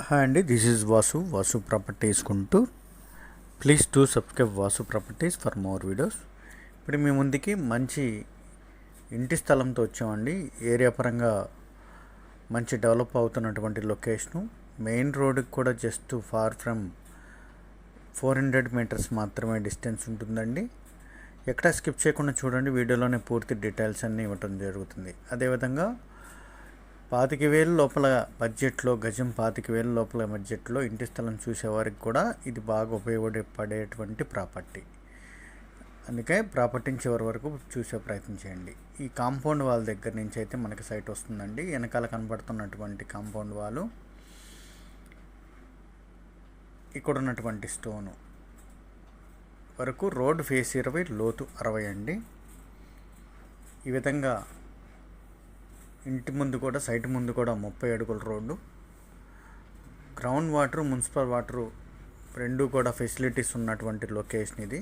Hi అండి, this is Vasu properties Guntur. Please to subscribe Vasu properties for more videos. ఇప్పుడు మీ ముందుకి మంచి ఇంటి స్థలంతో వచ్చామండి. ఏరియా పరంగా మంచి డెవలప్ అవుతున్నటువంటి లొకేషను. మెయిన్ రోడ్కి కూడా జస్ట్ ఫార్ ఫ్రమ్ 400 మీటర్స్ మాత్రమే డిస్టెన్స్ ఉంటుందండి. ఎక్కడ స్కిప్ చేయకుండా చూడండి, వీడియోలోనే పూర్తి డీటెయిల్స్ అన్నీ ఇవ్వటం జరుగుతుంది. అదేవిధంగా 25,000 లోపల బడ్జెట్లో, గజం 25,000 లోపల బడ్జెట్లో ఇంటి స్థలం చూసేవారికి కూడా ఇది బాగా ఉపయోగపడేటువంటి ప్రాపర్టీ. అందుకే ప్రాపర్టీని చివరి వరకు చూసే ప్రయత్నం చేయండి. ఈ కాంపౌండ్ వాల్ దగ్గర నుంచి అయితే మనకి సైట్ వస్తుందండి. వెనకాల కనబడుతున్నటువంటి కాంపౌండ్ వాలు, ఇక్కడ ఉన్నటువంటి స్టోను వరకు రోడ్ ఫేస్ 20, లోతు 60 అండి. ఈ విధంగా ఇంటి ముందు కూడా, సైట్ ముందు కూడా 30 అడుగుల road. Ground water, municipal water రెండు కూడా ఫెసిలిటీస్ ఉన్నటువంటి లొకేషన్ ఇది.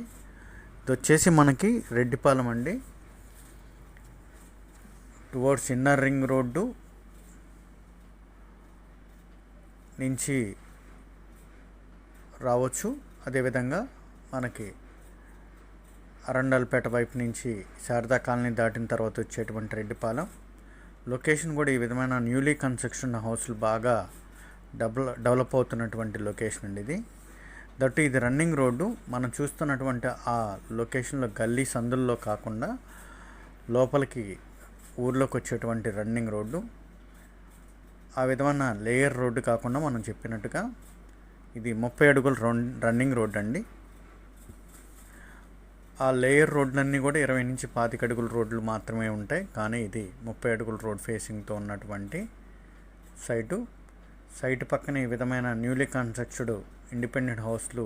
ఇది వచ్చేసి మనకి రెడ్డిపాలెం అండి. టువర్డ్స్ ఇన్నర్ రింగ్ రోడ్డు నుంచి రావచ్చు. అదేవిధంగా మనకి అరండల్పేట వైపు నుంచి శారదా కాలనీ దాటిన తర్వాత వచ్చేటువంటి రెడ్డిపాలెం లొకేషన్ కూడా ఈ విధమైన న్యూలీ కన్స్ట్రక్షన్ హౌస్లు బాగా డెవలప్ అవుతున్నటువంటి లొకేషన్ అండి ఇది. దట్టు ఇది రన్నింగ్ రోడ్డు. మనం చూస్తున్నటువంటి ఆ లొకేషన్లో గల్లీ సందుల్లో కాకుండా లోపలికి ఊర్లోకి వచ్చేటువంటి రన్నింగ్ రోడ్డు. ఆ విధమైన లేయర్ రోడ్డు కాకుండా మనం చెప్పినట్టుగా ఇది 30 అడుగుల రన్నింగ్ రోడ్డు అండి. ఆ లేయర్ రోడ్లన్నీ కూడా 20 నుంచి 25 అడుగుల రోడ్లు మాత్రమే ఉంటాయి. కానీ ఇది 30 అడుగుల రోడ్ ఫేసింగ్తో ఉన్నటువంటి సైటు పక్కన ఈ విధమైన న్యూలీ కన్స్ట్రక్టెడ్ ఇండిపెండెంట్ హౌస్లు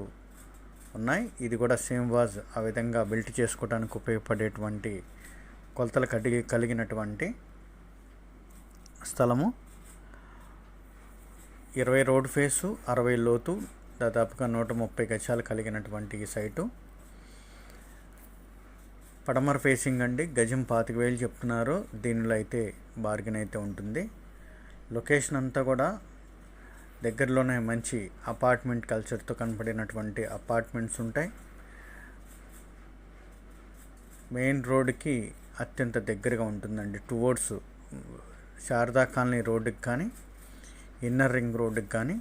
ఉన్నాయి. ఇది కూడా సేమ్ వాజ్ ఆ విధంగా బిల్ట్ చేసుకోవడానికి ఉపయోగపడేటువంటి కొలతలు కలిగినటువంటి స్థలము. 20 రోడ్ ఫేసు, 60 లోతు, దాదాపుగా 130 గజాలు కలిగినటువంటి ఈ సైటు. పడమర ఫేసింగ్ అండి. గజం 25,000 చెప్తున్నారు. దీనిలో అయితే బార్గెన్ అయితే ఉంటుంది. లొకేషన్ అంతా కూడా దగ్గరలోనే మంచి అపార్ట్మెంట్ కల్చర్తో కనపడినటువంటి అపార్ట్మెంట్స్ ఉంటాయి. మెయిన్ రోడ్డుకి అత్యంత దగ్గరగా ఉంటుందండి. టువర్డ్స్ శారదా కాలనీ రోడ్డుకి కానీ, ఇన్నర్ రింగ్ రోడ్డుకి కానీ,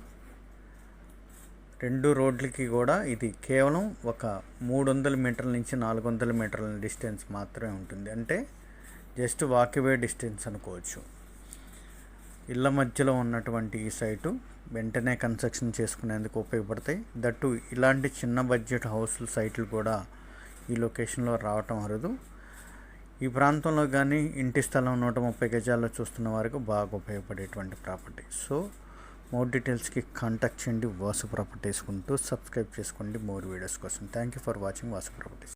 రెండు రోడ్లకి కూడా ఇది కేవలం ఒక 300 మీటర్ల నుంచి 400 మీటర్ల డిస్టెన్స్ మాత్రమే ఉంటుంది. అంటే జస్ట్ వాకివే డిస్టెన్స్ అనుకోవచ్చు. ఇళ్ళ మధ్యలో ఉన్నటువంటి ఈ సైటు వెంటనే కన్స్ట్రక్షన్ చేసుకునేందుకు ఉపయోగపడతాయి. దట్టు ఇలాంటి చిన్న బడ్జెట్ హౌస్లు, సైట్లు కూడా ఈ లొకేషన్లో రావటం అరుదు. ఈ ప్రాంతంలో కానీ ఇంటి స్థలం 130 గజాల్లో చూస్తున్న వారికి బాగా ఉపయోగపడేటువంటి ప్రాపర్టీ. సో మోర్ డీటెయిల్స్కి కాంటాక్ట్ చేయండి వాసు ప్రాపర్టీస్ గుంటూరు. సబ్స్క్రైబ్ చేసుకోండి మోర్ వీడియోస్ కోసం. Thank you for watching Vasu properties.